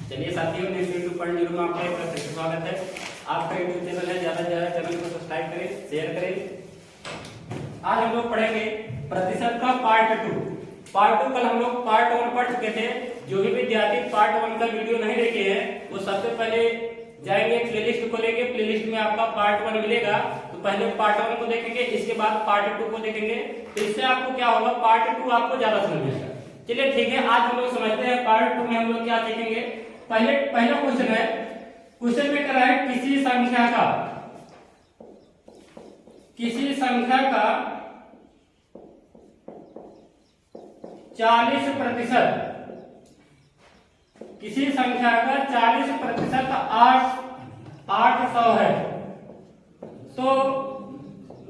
चलिए साथियों, next YouTube पढ़ जीरो में आपका एक बार फिर से स्वागत है। आपका यूट्यूब चैनल है, ज्यादा से ज्यादा चैनल को सब्सक्राइब करें, शेयर करें। आज हम लोग पढ़ेंगे प्रतिशत का पार्ट 2। पार्ट 2 कल हम लोग पार्ट 1 पढ़ चुके थे। जो भी विद्यार्थी पार्ट 1 का वीडियो नहीं देखे हैं वो सबसे पहले जाएंगे प्लेलिस्ट को लेके, प्लेलिस्ट में आपका पार्ट 1 मिलेगा। तो पहले पार्ट 1 को देखेंगे, इसके बाद पार्ट 2 को देखेंगे। तो इससे आपको क्या होगा, पार्ट 2 आपको ज्यादा समझ में आएगा। चलिए ठीक है, आज हम लोग समझते हैं पार्ट 2 में हम लोग क्या सीखेंगे। पहला क्वेश्चन है, क्वेश्चन में क्या है, किसी संख्या का 40%, किसी संख्या का 40% 800 है, तो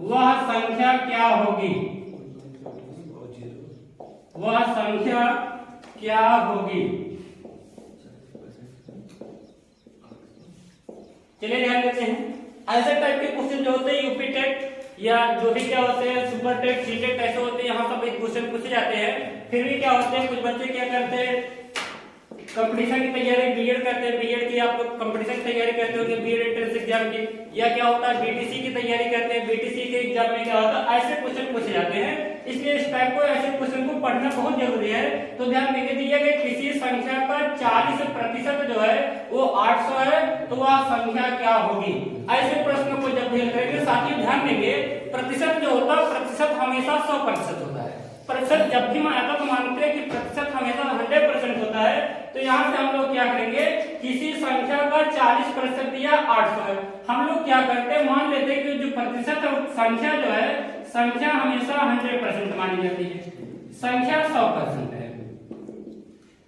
वह संख्या क्या होगी? वह संख्या क्या होगी? चलिए ध्यान देते हैं। ऐसे टाइप के क्वेश्चन जो होते हैं यूपी टेट या जो भी क्या होते हैं सुपर टेट, सी टेट ऐसे होते हैं, यहाँ सब क्वेश्चन पूछे जाते हैं। फिर भी क्या होते हैं, कुछ बच्चे क्या करते हैं, कंपटीशन की तैयारी बीएड करते हैं, बीएड की आप लोग कंपटीशन की तैयारी करते हो बीएड एंट्रेंस एग्जाम की, या क्या होता है बीटीसी की तैयारी करते हैं, बीटीसी के एग्जाम में क्या होता है ऐसे क्वेश्चन पूछे जाते हैं। इसलिए इस टाइप को ऐसे क्वेश्चन को पढ़ना बहुत जरूरी है। तो ध्यान देके दिया गया किसी संख्या का 40% जो है वो 800 है, तो वह संख्या क्या होगी? ऐसे प्रश्न को जब भी करेंगे साथियों ध्यान देंगे, प्रतिशत जो होता है प्रतिशत हमेशा 100% होता है। प्रतिशत जब भी आता तो मानते हैं कि प्रतिशत हमेशा 100% होता है। तो यहाँ से हम लोग क्या करेंगे, किसी संख्या का 40% दिया 800 है, हम लोग क्या करते हैं, मान लेते हैं कि जो प्रतिशत संख्या जो है, संख्या हमेशा 100% मानी जाती है, संख्या 100% है।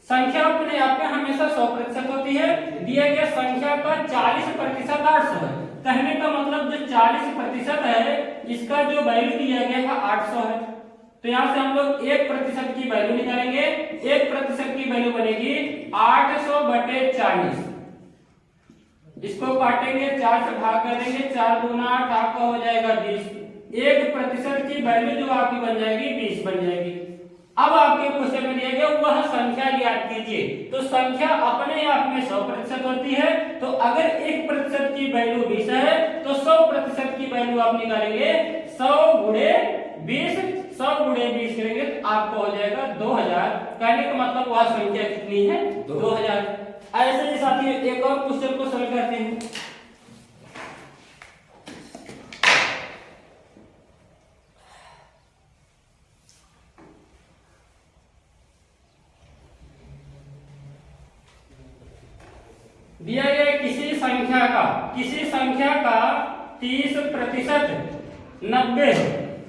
संख्या अपने आप में हमेशा 100% होती है। दिया गया संख्या का 40% 800 है, कहने का मतलब जो 40% है इसका जो वैल्यू दिया गया है 800 है। तो यहां से हम लोग 1% की वैल्यू निकालेंगे। 1% की वैल्यू बनेगी 800/40। इसको काटेंगे, 4 से भाग कर देंगे, 4 दूना 8, आपका हो जाएगा 20। 1% की वैल्यू जो आपकी बन जाएगी 20 बन जाएगी। अब आपके क्वेश्चन में दिया गया वह संख्या ज्ञात कीजिए। तो संख्या अपने आप में 100% होती है। तो अगर 1% की वैल्यू 20 है तो 100% की वैल्यू आप निकालेंगे 100 गुणे 20, 100 गुणे 20 करेंगे तो आपको हो जाएगा 2000। कहने का मतलब वह संख्या कितनी है? 2000। ऐसे ही साथियों एक और क्वेश्चन को सॉल्व करते हैं। दिया गया किसी संख्या का 30% 90 है,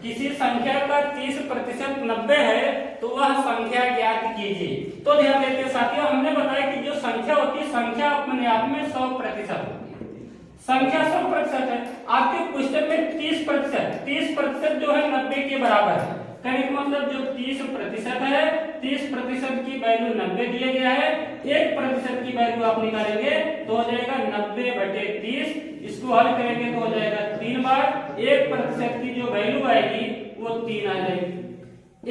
किसी संख्या का 30% 90 है, तो वह संख्या ज्ञात कीजिए। तो ध्यान देते हैं साथियों, हमने बताया कि जो संख्या होती है संख्या अपने आप में 100% होती है, संख्या 100% है। आपके क्वेश्चन में 30% जो है 90 के बराबर है, कहने का मतलब जो 30% है 30% की वैल्यू 90 दिया गया है, 1% की वैल्यू आप निकालेंगे तो हो जाएगा 90/30। इसको हल करेंगे तो हो जाएगा 3 बार। 1% की जो वैल्यू आएगी वो 3 आ जाएगी।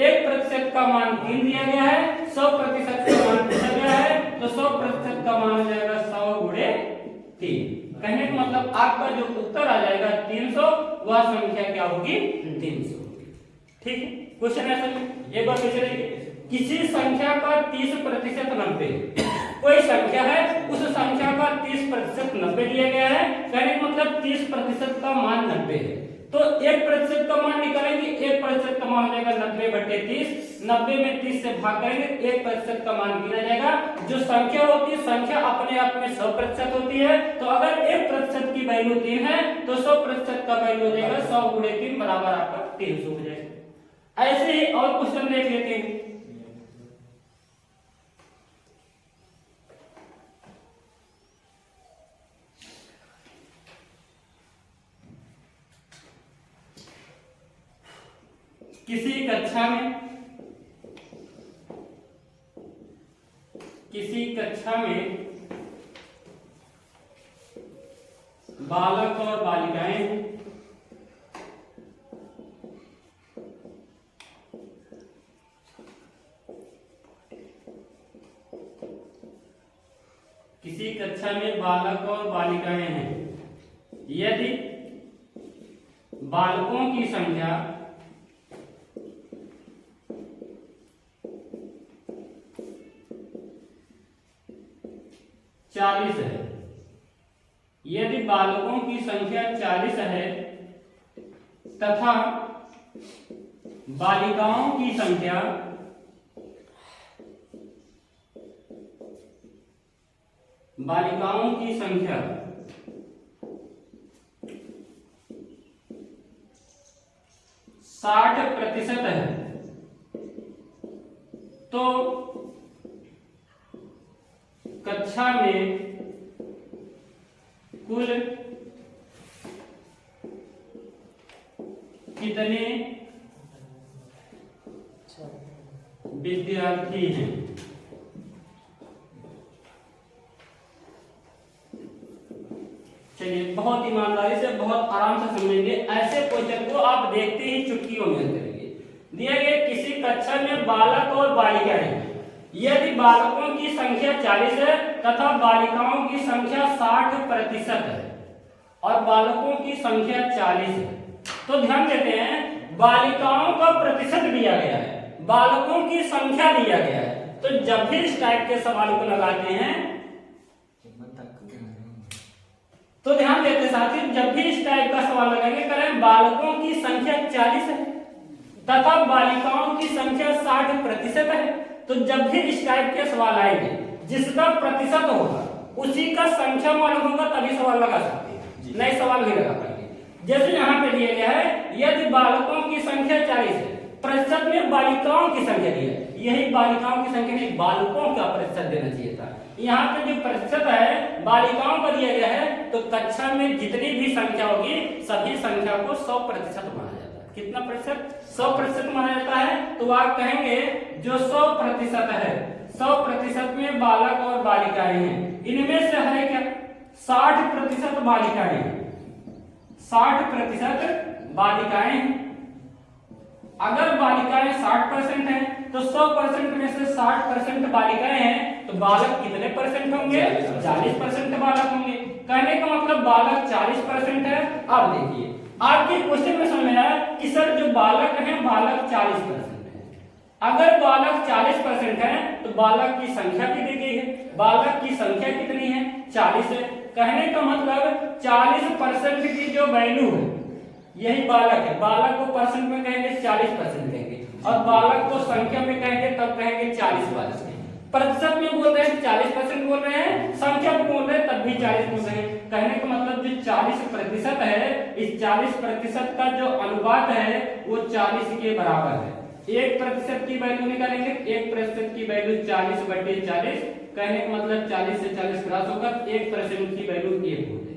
1% का मान 3 दिया गया है, 100% का मान पूछा गया है, तो 100% का मान हो जाएगा 100 गुणे 3। कहने का मतलब आपका जो उत्तर आ जाएगा 300, वह संख्या क्या होगी? 300। ठीक है, क्वेश्चन ऐसा एक बार फिर से, किसी संख्या का 30% 90, कोई संख्या है उस संख्या का 30% 90 दिया गया है, कहने का मतलब 30% का मान 90 है। तो 1% का मान निकालेंगे, 1% का मान हो जाएगा 90/30। 90 में 30 से भाग करेंगे, 1% का मान गिना जाएगा। जो संख्या होती है संख्या अपने आप में 100% होती है। तो अगर 1% की वैल्यू 3 है तो 100% का वैल्यू हो जाएगा 100 गुणे 3 बराबर आपका 300 हो जाएगा। ऐसे ही और क्वेश्चन देख लेते हैं। किसी कक्षा में बालक और बालिकाएं हैं, किसी कक्षा में बालक और बालिकाएं हैं, यदि बालकों की संख्या 40 है, यदि बालकों की संख्या 40 है तथा बालिकाओं की संख्या 60% है, तो कक्षा में कुल कितने विद्यार्थी हैं? चलिए बहुत ईमानदारी से बहुत आराम से समझेंगे। ऐसे क्वेश्चन को आप देखते ही चुटकियों में करेंगे। दिया गया किसी कक्षा में बालक और बालिकाएं हैं, यदि बालकों की संख्या 40 है तथा बालिकाओं की संख्या 60% है और बालकों की संख्या 40 है, तो ध्यान देते हैं बालिकाओं का प्रतिशत दिया गया है, बालकों की संख्या दिया गया है। तो जब भी इस टाइप के सवाल को लगाते हैं तो ध्यान देते साथी, जब भी इस टाइप का सवाल लगाएंगे करें बालकों की संख्या 40 है तथा बालिकाओं की संख्या 60% है, तो जब भी इस टाइप के सवाल आएंगे जिसका प्रतिशत होगा उसी का संख्या मालूम होगा तभी सवाल लगा सकते हैं, नए सवाल नहीं लगा पाएंगे। जैसे यहाँ पे दिया गया है यदि बालकों की संख्या 40 है, प्रतिशत में बालिकाओं की संख्या दी है, यही बालिकाओं की संख्या नहीं बालकों का प्रतिशत देना चाहिए था। यहाँ पे जो प्रतिशत है बालिकाओं का दिया गया है, तो कक्षा में जितनी भी संख्या होगी सभी संख्या को 100% माना जाता है। कितना प्रतिशत? 100% माना जाता है। तो आप कहेंगे जो 100% है, 100% में बालक और बालिकाएं हैं, इनमें से है क्या 60% बालिकाएं हैं, 60% बालिकाएं हैं। अगर बालिकाएं 60% हैं तो 100% में से 60% बालिकाएं हैं, तो बालक कितने परसेंट होंगे? 40% बालक होंगे। कहने का मतलब बालक 40% है। अब देखिए आपके क्वेश्चन में समझ में आया कि सर जो बालक हैं बालक 40% है। अगर बालक 40% है तो बालक की संख्या भी दी गई है, बालक की संख्या कितनी है? 40 है। कहने का मतलब 40% की जो वैल्यू है यही बालक है। बालक को परसेंट में कहेंगे 40% कहेंगे और बालक को संख्या में कहेंगे तब कहेंगे 40 बालक। प्रतिशत में बोल रहे हैं 40% बोल रहे हैं, संख्या में बोल रहे हैं तब भी 40 बोल रहे हैं। कहने का मतलब जो 40% है, इस 40% का जो अनुपात है वो 40 के बराबर है। 1% की वैल्यू निकालेंगे, 1% की वैल्यू 40/40। कहने का मतलब 40 से 40 क्रॉस होकर 1% की वैल्यू 1 हो जाएगी।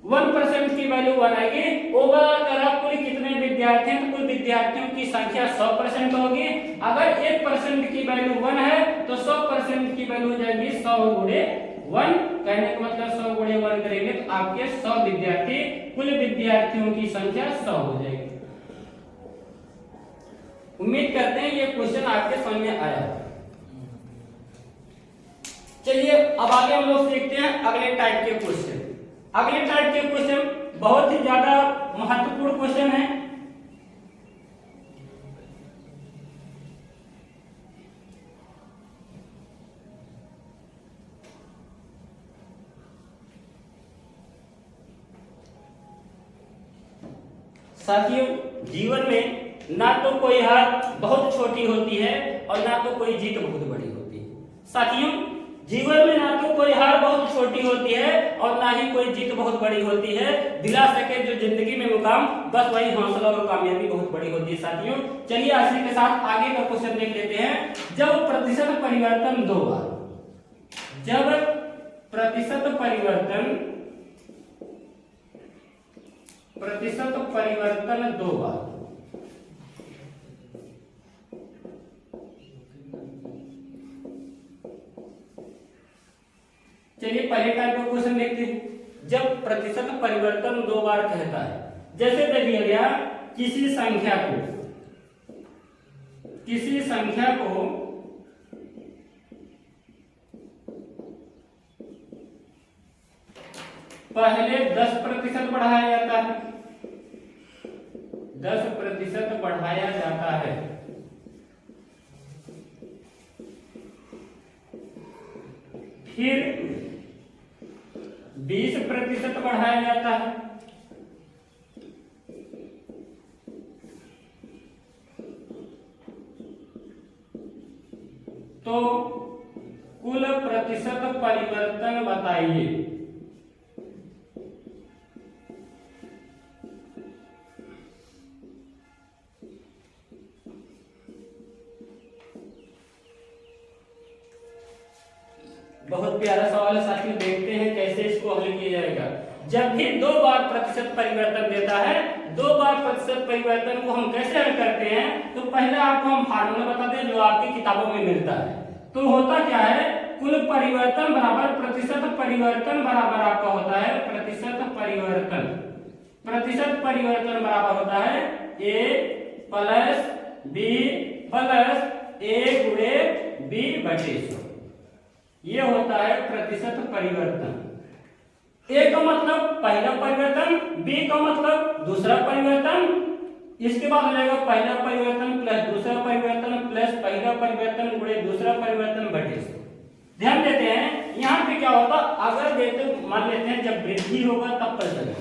1% की वैल्यू 1 आएगी। ओवरऑल करा कुल कितने विद्यार्थी हैं, तो कुल विद्यार्थियों की संख्या 100% होगी। अगर 1% की वैल्यू 1 है तो 100% की वैल्यू हो जाएगी 100 गुणे 1। कहने का मतलब 100 गुणे 1 करेंगे तो आपके 100 विद्यार्थी, कुल विद्यार्थियों की संख्या 100 हो जाएगी। उम्मीद करते हैं ये क्वेश्चन आपके समझ में आया। चलिए अब आगे हम लोग सीखते हैं अगले टाइप के क्वेश्चन। अगले टाइप के क्वेश्चन बहुत ही ज्यादा महत्वपूर्ण क्वेश्चन है। साथियों जीवन में ना तो कोई हार बहुत छोटी होती है और ना तो कोई जीत बहुत बड़ी होती है। साथियों जीवन में ना तो कोई हार बहुत छोटी होती है और ना ही कोई जीत बहुत बड़ी होती है। दिला सके जो जिंदगी में मुकाम, बस वही हौसला और कामयाबी बहुत बड़ी होती है। साथियों चलिए इसी के साथ आगे का क्वेश्चन देख लेते हैं। जब प्रतिशत परिवर्तन 2 बार, जब प्रतिशत परिवर्तन 2 बार, चलिए पहले टाइप का क्वेश्चन देखते हैं। जब प्रतिशत परिवर्तन 2 बार कहता है, जैसे दे दिया गया किसी संख्या को पहले 10% बढ़ाया जाता है, 10% बढ़ाया जाता है, फिर 20% बढ़ाया जाता है, तो कुल प्रतिशत परिवर्तन बताइए। बहुत प्यारा सवाल है साथियों, देखते हैं कैसे इसको हल किया जाएगा। जब भी 2 बार प्रतिशत परिवर्तन देता है, 2 बार प्रतिशत परिवर्तन को हम कैसे हल करते हैं, तो पहले आपको हम फार्मूला बता दें जो आपकी किताबों में मिलता है। तो होता क्या है, कुल परिवर्तन बराबर प्रतिशत परिवर्तन बराबर आपका होता है प्रतिशत परिवर्तन। प्रतिशत परिवर्तन बराबर होता है a plus b plus a गुणे b बटे 100। ये होता है प्रतिशत परिवर्तन। A का मतलब पहला परिवर्तन, B का मतलब दूसरा परिवर्तन, इसके बाद हो जाएगा पहला परिवर्तन प्लस दूसरा परिवर्तन प्लस पहला परिवर्तन गुणे दूसरा परिवर्तन बटे 100। ध्यान देते हैं यहाँ पे क्या होता, अगर देते मान लेते हैं जब वृद्धि होगा तब प्लस लगेगा,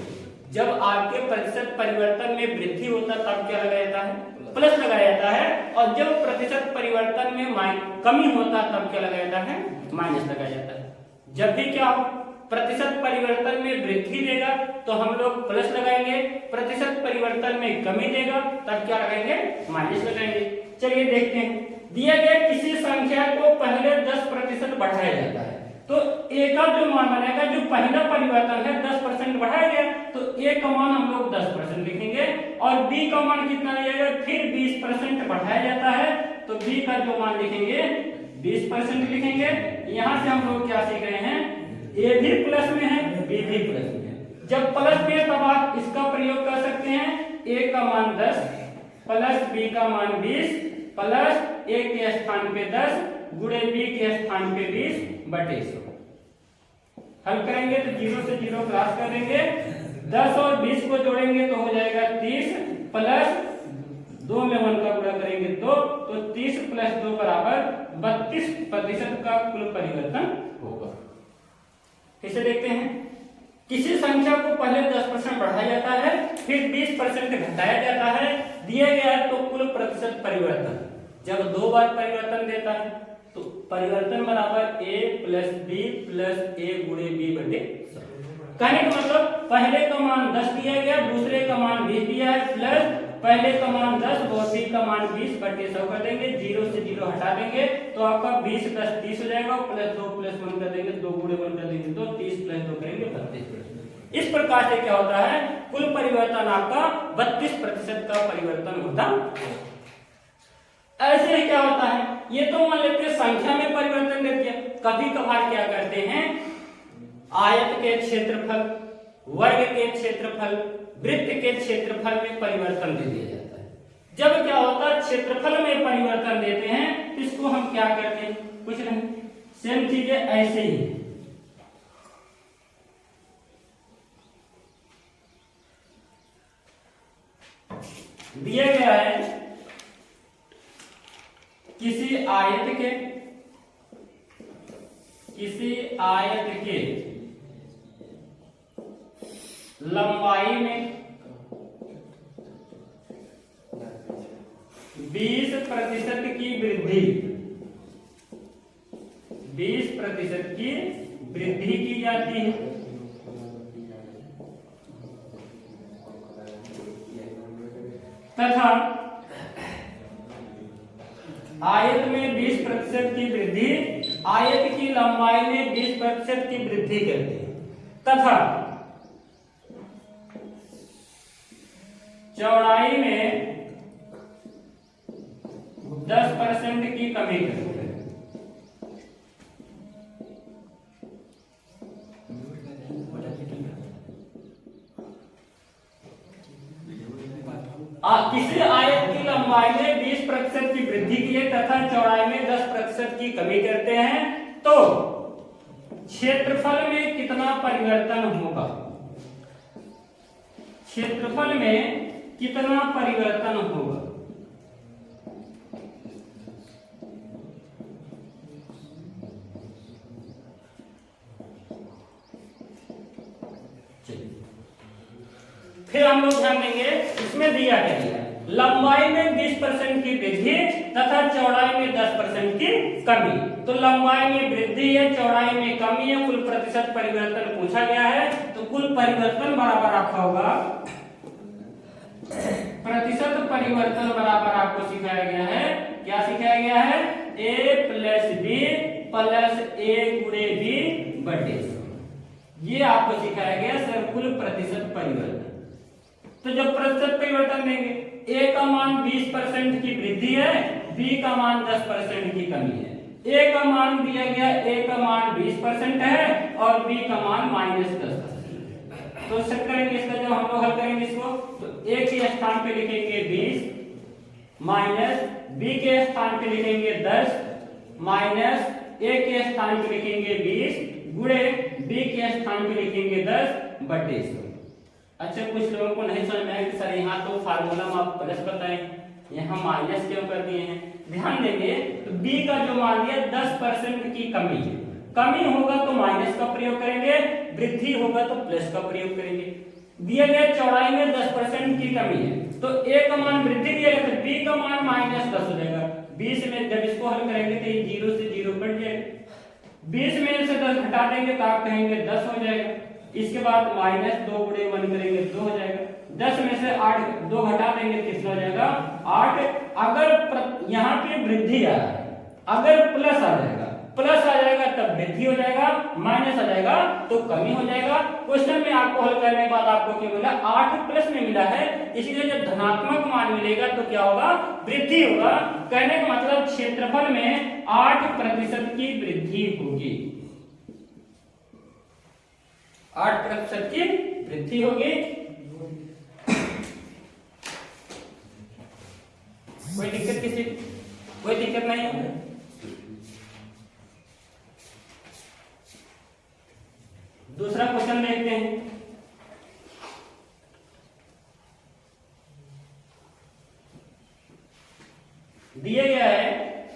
जब आपके प्रतिशत परिवर्तन में वृद्धि होता तब क्या लगाया जाता है, प्लस लगाया जाता है, और जब प्रतिशत परिवर्तन में कमी होता तब क्या लगाया जाता है, माइनस लगाया जाता है। जब भी क्या हो, प्रतिशत परिवर्तन में वृद्धि देगा तो हम लोग प्लस लगाएंगे, प्रतिशत परिवर्तन में कमी देगा तब क्या लगाएंगे, माइनस लगाएंगे। चलिए देखते हैं, दिया गया किसी संख्या को पहले 10% बढ़ाया जाता है, तो a का जो मान बनेगा, जो पहला परिवर्तन है 10% बढ़ाया गया, तो a का मान हम लोग 10% लिखेंगे, और b का मान कितना लिया, फिर 20% बढ़ाया जाता है, तो b का जो मान लिखेंगे 20% लिखेंगे। यहाँ से हम लोग क्या सीख रहे हैं, a भी प्लस में है, b भी प्लस में है। जब प्लस में तब आप इसका प्रयोग कर सकते हैं, a का मान 10 प्लस b का मान 20 प्लस a के स्थान पे 10 गुणे b के स्थान पे 20 बटे 100। हल करेंगे तो 0 से 0 क्रॉस कर देंगे, 10 और 20 को जोड़ेंगे तो हो जाएगा 30 प्लस 2 में 1 का गुणा करेंगे 2, तो 30 प्लस 2 बराबर 32% का कुल परिवर्तन होगा। इसे देखते हैं, किसी संख्या को पहले 10% बढ़ाया जाता है, फिर 20% घटाया जाता है, दिया गया है तो कुल प्रतिशत परिवर्तन। जब 2 बार परिवर्तन देता है तो परिवर्तन बराबर a plus b plus a गुणे b बटे 100। कहने का मतलब पहले का मान 10 दिया गया, दूसरे का मान 20 दिया है, प्लस पहले का मान 10 और b का मान 20 बटे 100 कर देंगे, 0 से 0 हटा देंगे तो आपका 20 10 30 हो जाएगा, प्लस 2 प्लस 1 कर देंगे, 2 गुणे 1 कर देंगे तो 30 प्लस 2 करेंगे 32%। इस प्रकार से क्या होता है, कुल परिवर्तन आपका 32% का परिवर्तन होता है। ऐसे ही क्या होता है, ये तो मान लेते हैं संख्या में परिवर्तन दे दिया, कभी कभार क्या करते हैं, आयत के क्षेत्रफल, वर्ग के क्षेत्रफल, वृत्त के क्षेत्रफल में परिवर्तन दे दिया जाता है। जब क्या होता है, क्षेत्रफल में परिवर्तन देते हैं, इसको हम क्या करते हैं, कुछ नहीं, सेम चीजें ऐसे ही दिया गया है, किसी आयत के लंबाई में 20% की वृद्धि, 20% की वृद्धि की जाती है, तथा आयत में 20% की वृद्धि, आयत की लंबाई में 20% की वृद्धि करती है, तथा चौड़ाई में 10% की कमी करती है। किसी आयत की लंबाई में 20% की वृद्धि की है तथा चौड़ाई में 10% की कमी करते हैं, तो क्षेत्रफल में कितना परिवर्तन होगा, क्षेत्रफल में कितना परिवर्तन होगा। फिर हम लोग ध्यान देंगे, इसमें दिया क्या दिया, लंबाई में 20% की वृद्धि तथा चौड़ाई में 10% की कमी। तो लंबाई में वृद्धि है, चौड़ाई में कमी है, कुल प्रतिशत परिवर्तन पूछा गया है। तो कुल परिवर्तन बराबर आपका होगा, प्रतिशत परिवर्तन बराबर आपको सिखाया गया है, क्या सिखाया गया है, a plus B plus a गुणे बी बटे 100। ये आपको सिखाया गया सर कुल प्रतिशत परिवर्तन। तो जब प्रतिशत परिवर्तन देंगे, a का मान 20% की वृद्धि है, b का मान 10% की कमी है। a का मान दिया गया, a का मान 20% है और b का मान -10%। तो सेट करेंगे इसका, जब हम लोग हल करेंगे इसको, तो a के स्थान पे लिखेंगे 20 माइनस b के स्थान पे लिखेंगे 10 माइनस a के स्थान पे लिखेंगे 20 गुणे b के स्थान पे लिखेंगे 10 बटे 100। अच्छा, कुछ लोगों को नहीं समझ में आया कि सर यहाँ तो फार्मूला में आप प्लस बताएं, यहाँ माइनस क्यों कर दिए हैं। ध्यान देंगे, तो b का जो मान दिया 10% की कमी है, कमी होगा तो माइनस का प्रयोग करेंगे, वृद्धि होगा तो प्लस का प्रयोग करेंगे। दिया गया चौड़ाई में 10% की कमी है, तो a का मान वृद्धि दिया गया, तो b का मान -10 हो जाएगा। 20 में जब इसको हल करेंगे तो ये 0 से 0 कट जाएगा। 20 में से 10 घटा देंगे तो आप कहेंगे 10 हो जाएगा। इसके बाद -2 गुणे 1 करेंगे 2 हो जाएगा। 10 में से 8 2 घटा देंगे कितना हो जाएगा 8। अगर यहाँ पे वृद्धि आ रहा है, अगर प्लस आ जाएगा तब वृद्धि हो जाएगा, माइनस आ जाएगा तो कमी हो जाएगा। क्वेश्चन में आपको हल करने के बाद आपको क्या मिला, 8 प्लस में मिला है, इसलिए जब धनात्मक मान मिलेगा तो क्या होगा, वृद्धि होगा। कहने का मतलब क्षेत्रफल में 8% की वृद्धि होगी, 8% की वृद्धि होगी। कोई दिक्कत नहीं है। दूसरा क्वेश्चन देखते हैं। दिया गया है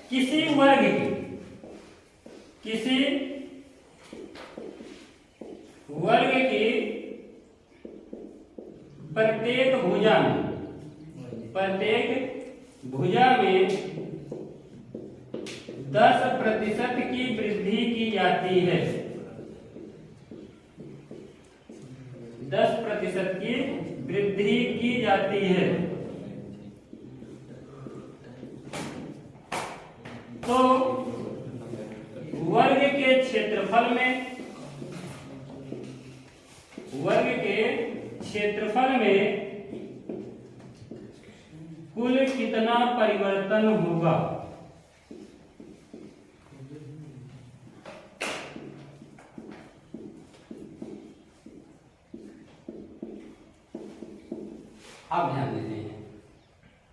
किसी वर्ग की प्रत्येक भुजा में 10% की वृद्धि की जाती है, 10% की वृद्धि की जाती है। तो वर्ग के क्षेत्रफल में कुल कितना परिवर्तन होगा। आप ध्यान देते हैं,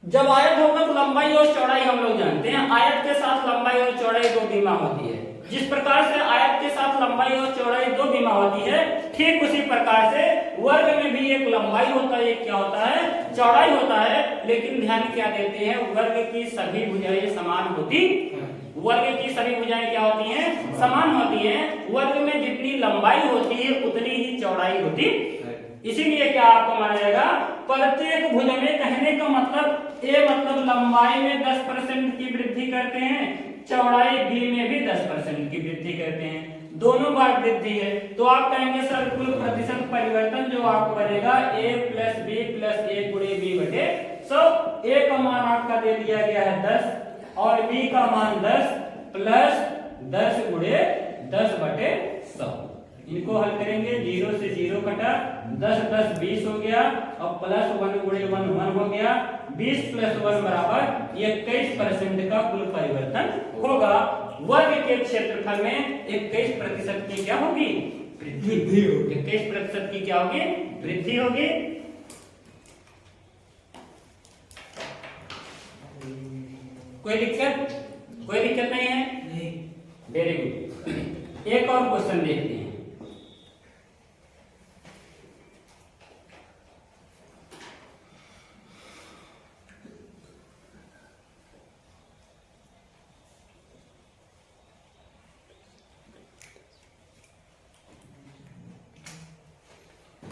जब आयत होगा तो लंबाई और चौड़ाई हम लोग जानते हैं, आयत के साथ लंबाई और चौड़ाई 2 बीमा होती है। जिस प्रकार से आयत के साथ लंबाई और चौड़ाई 2 बीमा होती है, ठीक उसी प्रकार से वर्ग में भी एक लंबाई होता है, एक क्या होता है, चौड़ाई होता है। लेकिन ध्यान क्या देते हैं, वर्ग की सभी भुजाएं समान होती, वर्ग की सभी भुजाएं क्या होती हैं, समान होती हैं। वर्ग में जितनी लंबाई होती है उतनी ही चौड़ाई होती, इसीलिए क्या आपको माना जाएगा, प्रत्येक भुजा में, कहने का मतलब ए मतलब लंबाई में 10% की वृद्धि करते हैं, चौड़ाई बी में भी 10% की वृद्धि करते हैं, दोनों बार वृद्धि है। तो आप कहेंगे सर कुल प्रतिशत परिवर्तन जो आपको बनेगा a plus B plus a गुणे बी बटे 100। a का मान आपका दे दिया गया है 10 और b का मान 10 प्लस 10 गुणे 10 बटे 100। इनको हल करेंगे, 0 से 0 कटा, 10 10 20 हो गया और प्लस 1 गुणे 1 1 हो गया। 20 प्लस 1 बराबर 21% का कुल परिवर्तन होगा। वर्ग के क्षेत्रफल में 21% की क्या होगी, वृद्धि होगी। 21% की क्या होगी, वृद्धि होगी। कोई दिक्कत नहीं है, वेरी गुड। एक और क्वेश्चन देखते हैं।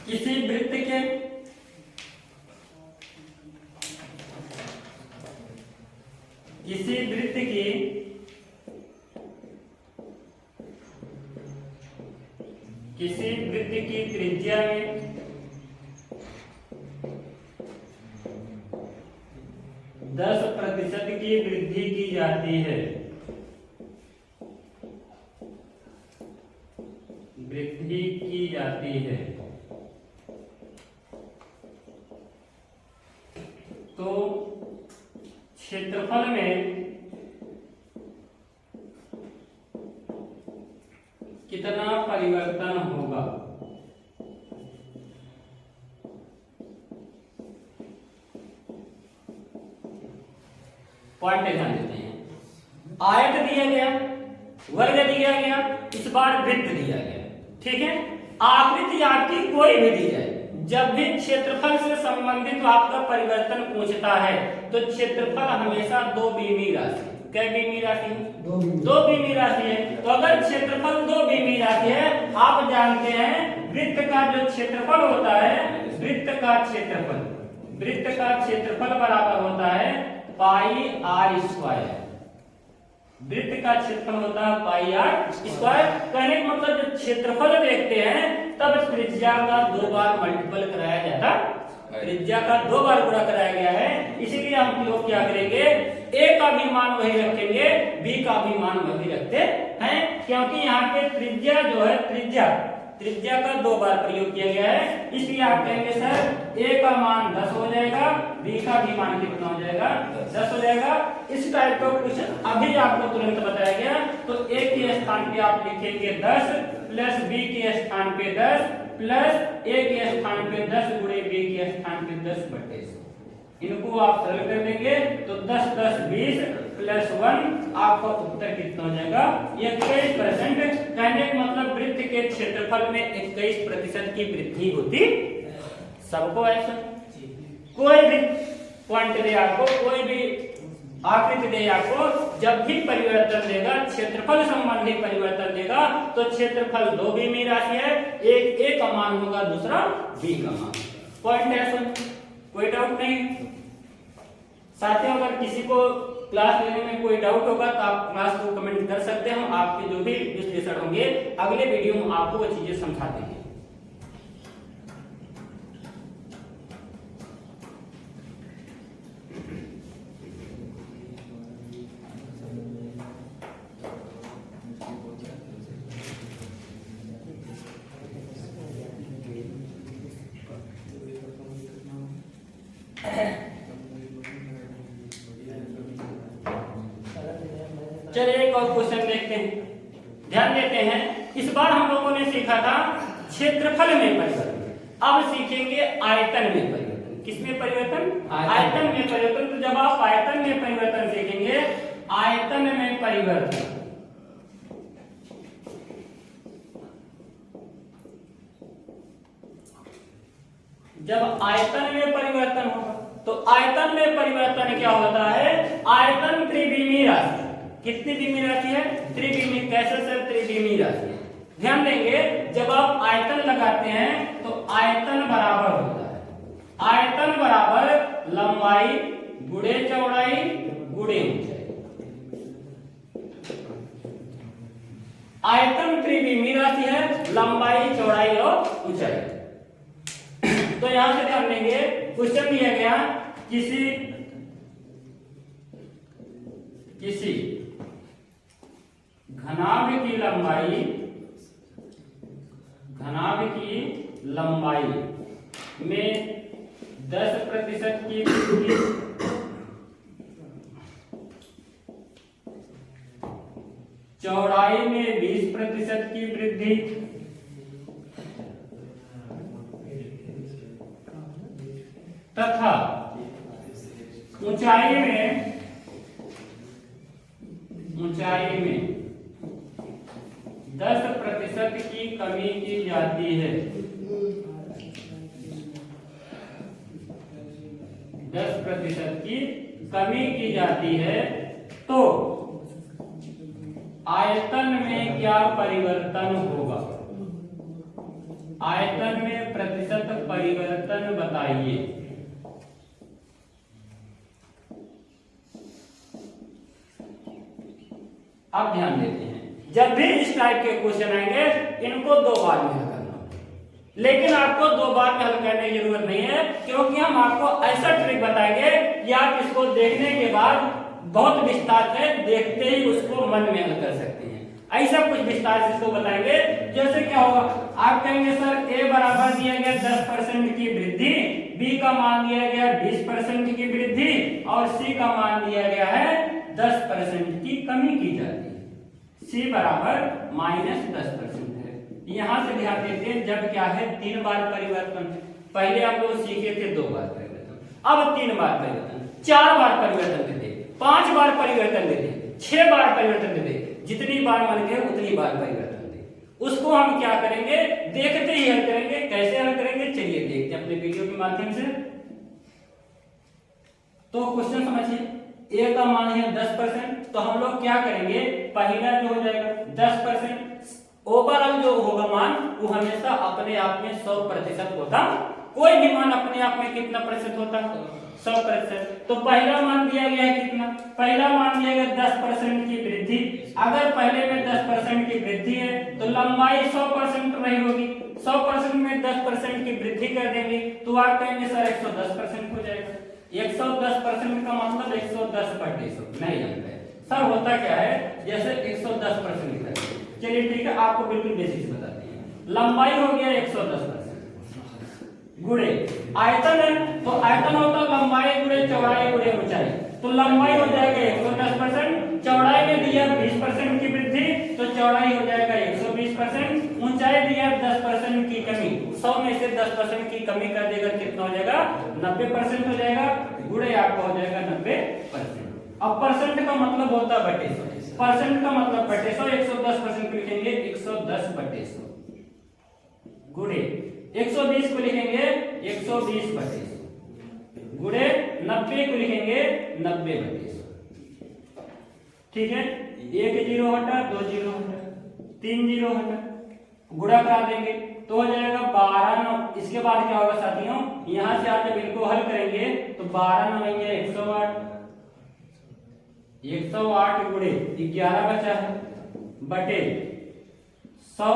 किसी वृत्त के किसी वृत्त की त्रिज्या में 10% की वृद्धि की जाती है। वृद्धि की जाती है तो क्षेत्रफल में कितना परिवर्तन होगा। पॉइंट ध्यान देते हैं। आयत दिया गया, वर्ग दिया गया, इस बार वृत्त दिया गया, ठीक है। आकृति आपकी कोई भी दी जाए, जब भी क्षेत्रफल से संबंधित आपका परिवर्तन पूछता है तो क्षेत्रफल हमेशा दो बीमी राशि, क्या बीमी राशि? दो बीमी राशि है। तो अगर क्षेत्रफल दो बीमी राशि है, आप जानते हैं वृत्त का जो क्षेत्रफल होता है, वृत्त का क्षेत्रफल बराबर होता है पाई आर स्क्वायर। वृत्त का क्षेत्रफल होता है पाई आर स्क्वायर। कहने का मतलब जब क्षेत्रफल देखते हैं तब त्रिज्या का 2 बार मल्टीपल कराया जाता, त्रिज्या का 2 बार गुणा कराया गया है। इसीलिए हम लोग क्या करेंगे, ए का भी मान वही रखेंगे, बी का भी मान वही रखते हैं, क्योंकि यहाँ पे त्रिज्या जो है, त्रिज्या का 2 बार प्रयोग किया गया है। इसलिए आप कहेंगे सर ए का मान 10 हो जाएगा, बी का भी मान कितना हो जाएगा, 10 हो जाएगा। इस टाइप का क्वेश्चन अभी आपको तुरंत बताया गया। तो ए के स्थान पे आप लिखेंगे 10 प्लस बी के स्थान पे 10 प्लस ए के स्थान पे 10 गुणे बी के स्थान पे 10/100। इनको आप सरल कर देंगे तो 10 10 20 प्लस 1 आपका उत्तर कितना हो जाएगा, 21%। कहने का मतलब वृत्त के क्षेत्रफल में 21% की वृद्धि होती। सबको ऐसा कोई भी पॉइंट दे आपको, कोई भी आकृति दे आपको, जब भी परिवर्तन देगा, क्षेत्रफल संबंधी परिवर्तन देगा तो क्षेत्रफल दो बीमी राशि है, एक ए का मान होगा, दूसरा बी का मान। पॉइंट ऐसा, कोई डाउट नहीं। साथियों अगर किसी को क्लास लेने में कोई डाउट होगा तो आप क्लास को कमेंट कर सकते हैं। हम आपके जो भी विश्लेषण होंगे अगले वीडियो में आपको वो चीजें समझा देंगे। चलिए एक और क्वेश्चन देखते हैं, ध्यान देते हैं। इस बार हम लोगों ने सीखा था क्षेत्रफल में परिवर्तन, अब सीखेंगे आयतन में परिवर्तन। किसमें परिवर्तन? आयतन में परिवर्तन। तो जब आप आयतन में परिवर्तन सीखेंगे, आयतन में परिवर्तन, जब आयतन में परिवर्तन होगा तो आयतन में परिवर्तन क्या होता है, आयतन त्रिविमीय राशि। कितनी बीमी राशि है? त्रिविमीय। कैसे सर? त्रिविमीय राशि। ध्यान देंगे जब आप आयतन लगाते हैं तो आयतन बराबर होता है, आयतन बराबर लंबाई गुणे चौड़ाई गुणे ऊंचाई। आयतन त्रिविमीय राशि है, लंबाई चौड़ाई और ऊंचाई। तो यहां से ध्यान देंगे, क्वेश्चन दिया गया किसी घनाभ की लंबाई में 10% की वृद्धि, चौड़ाई में 20% की वृद्धि, तथा ऊंचाई में 10% की कमी की जाती है। 10% की कमी की जाती है तो आयतन में क्या परिवर्तन होगा? आयतन में प्रतिशत परिवर्तन बताइए। अब ध्यान देते हैं, जब भी इस टाइप के क्वेश्चन आएंगे इनको 2 बार में हल करना होगा, लेकिन आपको 2 बार में हल करने की जरूरत नहीं है, क्योंकि हम आपको ऐसा ट्रिक बताएंगे कि आप इसको देखने के बाद बहुत विस्तार से देखते ही उसको मन में हल कर सकते हैं। ऐसा कुछ विस्तार से इसको बताएंगे। जैसे क्या होगा, आप कहेंगे सर a बराबर दिया गया 10% की वृद्धि, b का मान दिया गया 20% की वृद्धि और c का मान दिया गया है 10% की कमी की जाती है। c बराबर -10% है। यहां से ध्यान देते हैं, जब क्या है 3 बार परिवर्तन, पहले आप लोग सीखे थे 2 बार परिवर्तन, अब 3 बार परिवर्तन, 4 बार परिवर्तन देते, 5 बार परिवर्तन देते, 6 बार परिवर्तन देते, जितनी बार मन के उतनी बार परिवर्तन दे। उसको हम क्या करेंगे, देखते ही हल करेंगे। कैसे हल करेंगे चलिए देखते हैं अपने वीडियो के माध्यम से। तो क्वेश्चन समझिए, a का मान है 10%, तो हम लोग क्या करेंगे, पहला जो हो जाएगा 10%, ओवरऑल जो होगा मान वो हमेशा अपने आप में 100% होता। कोई भी मान अपने आप में कितना प्रतिशत होता है, 100%। तो पहला मान दिया गया है कितना, पहला मान दिया गया 10% की वृद्धि। अगर पहले में 10% की वृद्धि है तो लंबाई 100% रही होगी, 100% में 10% की वृद्धि कर देंगे तो आप कहेंगे सर 110% हो जाएगा। 110% का मतलब 110/100 नहीं जानते सर होता क्या है, जैसे 110% लिखा है। चलिए ठीक है, आपको बिल्कुल बेसिक बताते हैं। लंबाई हो गया 110% गुणे आयतन है, तो आयतन होता है लंबाई गुणे चौड़ाई गुणे ऊंचाई, तो लंबाई हो जाएगा 110%, चौड़ाई में दिया 20% की वृद्धि तो चौड़ाई हो जाएगा 120%, ऊंचाई दिया 10% की कमी, 100 में से 10% की कमी कर देगा कितना हो जाएगा 90% हो जाएगा, गुणे आपका हो जाएगा 90%। अब परसेंट का मतलब होता है बटे 100, परसेंट का मतलब बटे 100, 110% को लिखेंगे 110/100 गुणे 120 को लिखेंगे 120/100 गुणे 90 को लिखेंगे 90/100। ठीक है, 1 0 हटा, 2 0 हटा, 3 0 हटा, गुणा करा देंगे तो हो जाएगा 12। इसके बाद क्या होगा साथियों, यहां से आप जब इनको हल करेंगे तो 12 9 108, 108 गुणे 11 बचा है बटे 100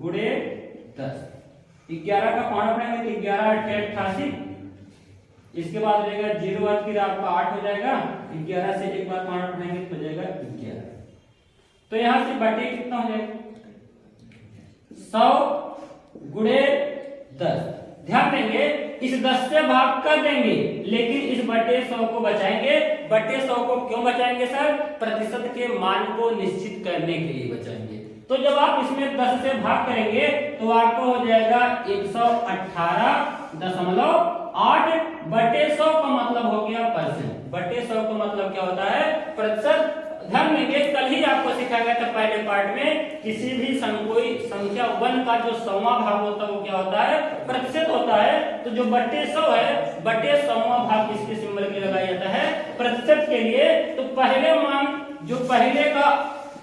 गुणे 10, 11 का पाना पड़ेगा तो 11 8 88, इसके बाद रहेगा 0 8 फिर आपका 8 हो जाएगा, 11 से एक बार पाना पड़ेंगे तो हो जाएगा 11। तो यहां से बटे कितना हो जाएगा 100 गुणे 10। ध्यान देंगे इस 10 से भाग कर देंगे, लेकिन इस बटे 100 को बचाएंगे। बटे 100 को क्यों बचाएंगे सर, प्रतिशत के मान को निश्चित करने के लिए बचाएंगे। तो जब आप इसमें 10 से भाग करेंगे तो आपको हो जाएगा 118.8 बटे 100 का मतलब हो गया परसेंट। बटे 100 का मतलब क्या होता है, प्रतिशत। ध्यान देंगे कल ही आपको सिखाया गया था पहले पार्ट में, किसी भी कोई संख्या 1 का जो 100वां भाग होता है वो क्या होता है, प्रतिशत होता है। तो जो बटे 100 है, बटे 100वां भाग किसके सिंबल के लगाया जाता है, प्रतिशत के लिए। तो पहले मान जो पहले का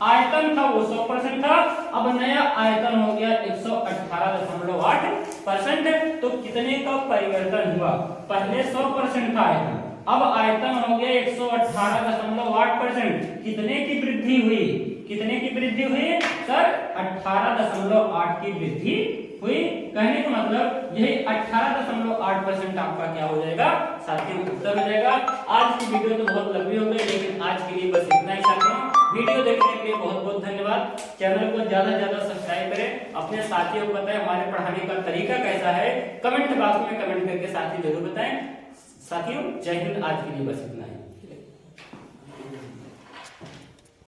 आयतन था वो 100% था, अब नया आयतन हो गया 118.8%। तो कितने का परिवर्तन हुआ, पहले 100% था आयतन, अब आयतन हो गया 118.8%। कितने की वृद्धि हुई, कितने की वृद्धि हुई सर, 18.8 की वृद्धि हुई। कहने का मतलब यही 18.8% आपका क्या हो जाएगा साथियों, उत्तर हो जाएगा। आज की वीडियो तो बहुत लंबी हो गई, लेकिन आज के लिए बस इतना ही साथियों। वीडियो देखने के लिए बहुत बहुत धन्यवाद। चैनल को ज्यादा से ज्यादा सब्सक्राइब करें, अपने साथियों को बताएं हमारे पढ़ाने का तरीका कैसा है, कमेंट बॉक्स में कमेंट करके साथी जरूर बताएं। साथियों जय हिंद, आज के लिए बस इतना।